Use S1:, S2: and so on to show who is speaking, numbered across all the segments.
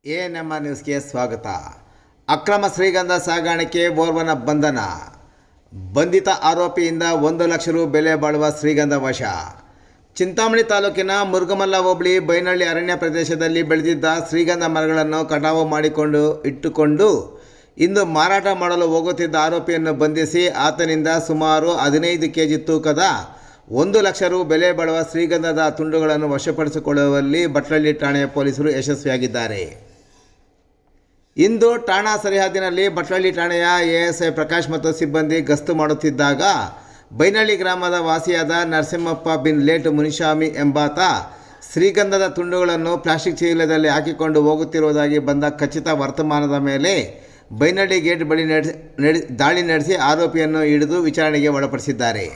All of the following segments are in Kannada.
S1: ಎಎನ್ಎಂ ನ್ಯೂಸ್ಗೆ ಸ್ವಾಗತ. ಅಕ್ರಮ ಶ್ರೀಗಂಧ ಸಾಗಾಣಿಕೆ ಓರ್ವನ ಬಂಧನ. ಬಂಧಿತ ಆರೋಪಿಯಿಂದ 1 ಲಕ್ಷ ರು ಬೆಲೆ ಬಾಳುವ ಶ್ರೀಗಂಧ ವಶ. ಚಿಂತಾಮಣಿ ತಾಲೂಕಿನ ಮುರುಗಮಲ್ಲ ಹೋಬಳಿ ಬೈನಹಳ್ಳಿ ಅರಣ್ಯ ಪ್ರದೇಶದಲ್ಲಿ ಬೆಳೆದಿದ್ದ ಶ್ರೀಗಂಧ ಮರಗಳನ್ನು ಕಟಾವು ಮಾಡಿಕೊಂಡು ಇಟ್ಟುಕೊಂಡು ಇಂದು ಮಾರಾಟ ಮಾಡಲು ಹೋಗುತ್ತಿದ್ದ ಆರೋಪಿಯನ್ನು ಬಂಧಿಸಿ ಆತನಿಂದ ಸುಮಾರು 15 ಕೆಜಿ ತೂಕದ 1 ಲಕ್ಷ ರು ಬೆಲೆ ಬಾಳುವ ಶ್ರೀಗಂಧದ ತುಂಡುಗಳನ್ನು ವಶಪಡಿಸಿಕೊಳ್ಳುವಲ್ಲಿ ಬಟ್ಲಳ್ಳಿ ಠಾಣೆಯ ಪೊಲೀಸರು ಯಶಸ್ವಿಯಾಗಿದ್ದಾರೆ. ಇಂದು ಠಾಣಾ ಸರಿಹದ್ದಿನಲ್ಲಿ ಬಟ್ಲಳ್ಳಿ ಠಾಣೆಯ ಎಎಸ್ಐ ಪ್ರಕಾಶ್ ಮತ್ತು ಸಿಬ್ಬಂದಿ ಗಸ್ತು ಮಾಡುತ್ತಿದ್ದಾಗ ಬೈನಹಳ್ಳಿ ಗ್ರಾಮದ ವಾಸಿಯಾದ ನರಸಿಂಹಪ್ಪ ಬಿನ್ ಲೇಟ್ ಮುನಿಸ್ವಾಮಿ ಎಂಬಾತ ಶ್ರೀಗಂಧದ ತುಂಡುಗಳನ್ನು ಪ್ಲಾಸ್ಟಿಕ್ ಚೀಲದಲ್ಲಿ ಹಾಕಿಕೊಂಡು ಹೋಗುತ್ತಿರುವುದಾಗಿ ಬಂದ ಖಚಿತ ವರ್ತಮಾನದ ಮೇಲೆ ಬೈನಹಳ್ಳಿ ಗೇಟ್ ಬಳಿ ದಾಳಿ ನಡೆಸಿ ಆರೋಪಿಯನ್ನು ಹಿಡಿದು ವಿಚಾರಣೆಗೆ ಒಳಪಡಿಸಿದ್ದಾರೆ.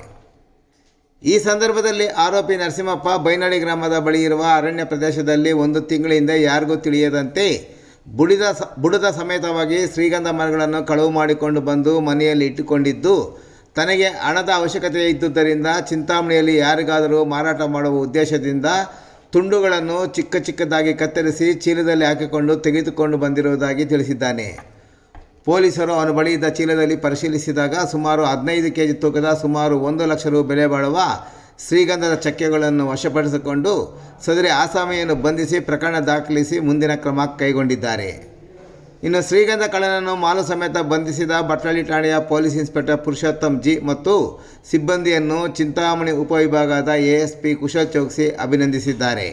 S1: ಈ ಸಂದರ್ಭದಲ್ಲಿ ಆರೋಪಿ ನರಸಿಂಹಪ್ಪ ಬೈನಹಳ್ಳಿ ಗ್ರಾಮದ ಬಳಿ ಇರುವ ಅರಣ್ಯ ಪ್ರದೇಶದಲ್ಲಿ 1 ತಿಂಗಳಿಂದ ಯಾರಿಗೂ ತಿಳಿಯದಂತೆ ಬುಡದ ಸಮೇತವಾಗಿ ಶ್ರೀಗಂಧ ಮರಗಳನ್ನು ಕಳವು ಮಾಡಿಕೊಂಡು ಬಂದು ಮನೆಯಲ್ಲಿ ಇಟ್ಟುಕೊಂಡಿದ್ದು, ತನಗೆ ಹಣದ ಅವಶ್ಯಕತೆ ಇದ್ದುದರಿಂದ ಚಿಂತಾಮಣಿಯಲ್ಲಿ ಯಾರಿಗಾದರೂ ಮಾರಾಟ ಮಾಡುವ ಉದ್ದೇಶದಿಂದ ತುಂಡುಗಳನ್ನು ಚಿಕ್ಕದಾಗಿ ಕತ್ತರಿಸಿ ಚೀಲದಲ್ಲಿ ಹಾಕಿಕೊಂಡು ತೆಗೆದುಕೊಂಡು ಬಂದಿರುವುದಾಗಿ ತಿಳಿಸಿದ್ದಾನೆ. ಪೊಲೀಸರು ಅವನ ಬಳಿ ಇದ್ದ ಚೀಲದಲ್ಲಿ ಪರಿಶೀಲಿಸಿದಾಗ ಸುಮಾರು 15 ಕೆಜಿ ತೂಕದ ಸುಮಾರು 1 ಲಕ್ಷ ರು ಬೆಲೆ ಬಾಳುವ ಶ್ರೀಗಂಧದ ಚಕ್ಕೆಗಳನ್ನು ವಶಪಡಿಸಿಕೊಂಡು ಸದರಿ ಆಸಾಮಿಯನ್ನು ಬಂಧಿಸಿ ಪ್ರಕರಣ ದಾಖಲಿಸಿ ಮುಂದಿನ ಕ್ರಮ ಕೈಗೊಂಡಿದ್ದಾರೆ. ಇನ್ನು ಶ್ರೀಗಂಧ ಕಳ್ಳನನ್ನು ಮಾಲು ಸಮೇತ ಬಂಧಿಸಿದ ಬಟ್ಲಳ್ಳಿ ಠಾಣೆಯ ಪೊಲೀಸ್ ಇನ್ಸ್ಪೆಕ್ಟರ್ ಪುರುಷೋತ್ತಮ್ ಜಿ ಮತ್ತು ಸಿಬ್ಬಂದಿಯನ್ನು ಚಿಂತಾಮಣಿ ಉಪವಿಭಾಗದ ಎಎಸ್ಪಿ ಕುಶಲ್ ಚೌಕ್ಸಿ ಅಭಿನಂದಿಸಿದ್ದಾರೆ.